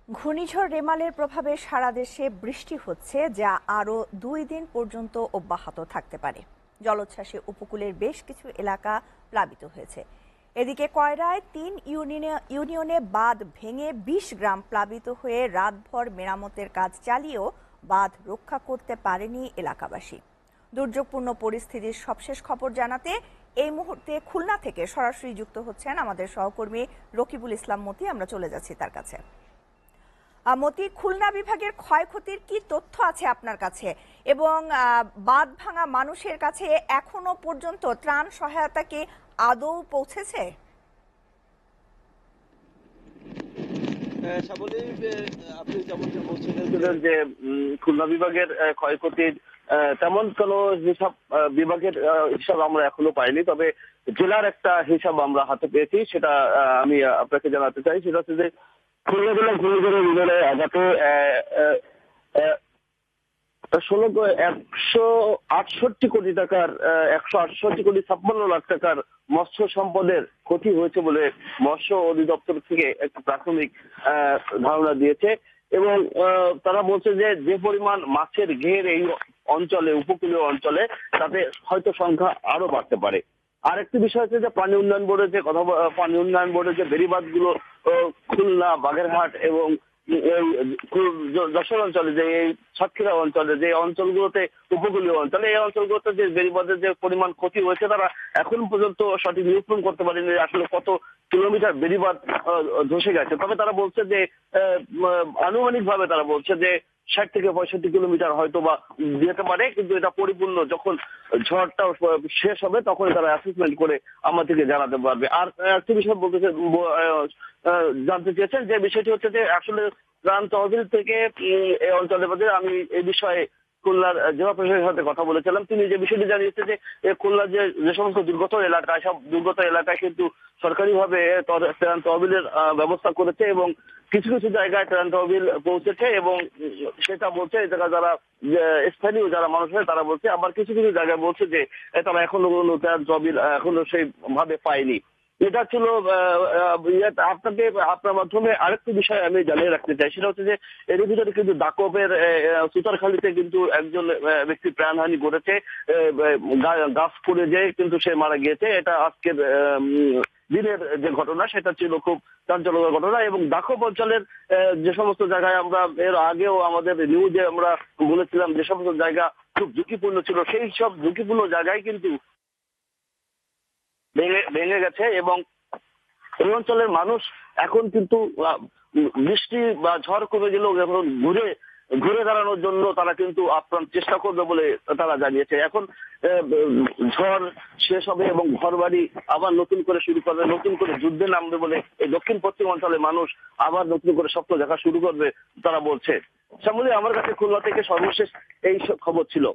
ঘূর্ণিঝড় রেমালের প্রভাবে সারা দেশে বৃষ্টি হচ্ছে, যা আরও 2 দিন পর্যন্ত অব্যাহত থাকতে পারে। জলোচ্ছ্বাসে উপকূলের বেশ কিছু এলাকা প্লাবিত হয়েছে। এদিকে কয়রায় 3 ইউনিয়নে বাঁধ ভেঙে 20 গ্রাম প্লাবিত হয়ে রাতভর মেরামতের কাজ চালিয়েও বাঁধ রক্ষা করতে পারেনি এলাকাবাসী। দুর্যোগপূর্ণ পরিস্থিতির সবশেষ খবর জানাতে এই মুহূর্তে খুলনা থেকে সরাসরি যুক্ত হচ্ছেন আমাদের সহকর্মী রকিবুল ইসলাম মতি। আমরা চলে যাচ্ছি তার কাছে। মতি, খুলনা বিভাগের ক্ষয়ক্ষতির কি তথ্য আছে আপনার কাছে, এবং বাঁধ ভাঙা মানুষের কাছে এখনো পর্যন্ত ত্রাণ সহায়তা কি আদৌ পৌঁছেছে? আপনি যেমনটা বলছিলেন যে খুলনা বিভাগের ক্ষয়ক্ষতির তেমন কোনো হিসাব বিভাগের হিসাব আমরা এখনো পাইনি, তবে জেলার একটা হিসাব আমরা হাতে পেয়েছি। সেটা আমি আপনাকে জানাতে চাই। সেটা হচ্ছে যে খুলনা জেলার ঘূর্ণিঝড়ের বিরলে আঘাতে 168 কোটি টাকার 168 কোটি 56 লাখ টাকার মৎস্য সম্পদের ক্ষতি হয়েছে বলে মৎস্য অধিদপ্তর থেকে একটা প্রাথমিক ধারণা দিয়েছে। এবং তারা বলছে যে যে পরিমাণ মাছের ঘের এই অঞ্চলে, উপকূলীয় অঞ্চলে, তাতে হয়তো সংখ্যা আরো বাড়তে পারে। আরেকটি বিষয় হচ্ছে যে পানি উন্নয়ন বোর্ডের যে বেড়িবাঁধগুলো খুলনা, বাগেরহাট এবং যশোর অঞ্চলে, যে এই সাতক্ষীরা অঞ্চলে, যে অঞ্চলগুলোতে উপকূলীয় অঞ্চলে, এই অঞ্চলগুলোতে যে বেড়িবাঁধের যে পরিমাণ ক্ষতি হয়েছে, তারা এখন পর্যন্ত সঠিক নিরূপণ করতে পারেনি আসলে কত কিলোমিটার বেড়িবাঁধ ধসে গেছে। তবে তারা বলছে যে আনুমানিক ভাবে তারা বলছে যে 60 থেকে 65 কিলোমিটার হয়তো বা যেতে পারে, কিন্তু এটা পরিপূর্ণ যখন ঝড়টা শেষ হবে তখন তারা অ্যাসেসমেন্ট করে আমাদেরকে জানাতে পারবে। আর একটি বিষয় জানতে চেয়েছেন, যে বিষয়টি হচ্ছে যে আসলে ত্রাণ তহবিল থেকে এই অঞ্চলের মধ্যে আমি এই বিষয়ে খুলনার জেলা প্রশাসনের সাথে কথা বলেছিলাম। তিনি যে বিষয়টি জানিয়েছে যে খুলনার যে সমস্ত দুর্গত এলাকা, সব দুর্গত এলাকায় কিন্তু সরকারিভাবে ত্রাণ তহবিলের ব্যবস্থা করেছে এবং কিছু কিছু জায়গায় ত্রাণ তহবিল পৌঁছেছে, এবং সেটা বলছে যারা স্থানীয় যারা মানুষ হয় তারা বলছে। আবার কিছু কিছু জায়গায় বলছে যে তারা এখনো কোনো ত্রাণ তহবিল এখনো সেই ভাবে পায়নি। এটা ছিল আপনাকে আপনার মাধ্যমে আরেকটি বিষয় আমি জানিয়ে রাখতে চাই। সেটা হচ্ছে যে এর ভিতরে কিন্তু দাকবের সুতারখালীতে কিন্তু একজন ব্যক্তির প্রাণহানি ঘটেছে। গাছ পড়ে যেয়ে কিন্তু সে মারা গিয়েছে। এটা আজকের দিনের যে ঘটনা, সেটা ছিল খুব চাঞ্চল্যকর ঘটনা। এবং দাকব অঞ্চলের যে সমস্ত জায়গায় আমরা এর আগেও আমাদের নিউজে আমরা বলেছিলাম যে সমস্ত জায়গা খুব ঝুঁকিপূর্ণ ছিল, সেই সব ঝুঁকিপূর্ণ জায়গায় কিন্তু ভেঙে গেছে। এবং এই অঞ্চলের মানুষ এখন কিন্তু বৃষ্টি বা ঝড় কমে গেলেও এখন ঘুরে দাঁড়ানোর জন্য তারা কিন্তু আপ্রাণ চেষ্টা করবে বলে তারা জানিয়েছে। এখন ঝড় শেষ হবে এবং ঘরবাড়ি আবার নতুন করে শুরু করবে, নতুন করে যুদ্ধে নামবে বলে এই দক্ষিণ পশ্চিম অঞ্চলের মানুষ আবার নতুন করে স্বপ্ন দেখা শুরু করবে তারা বলছে। শ্যামলী, আমার কাছে খুলনা থেকে সর্বশেষ এই খবর ছিল।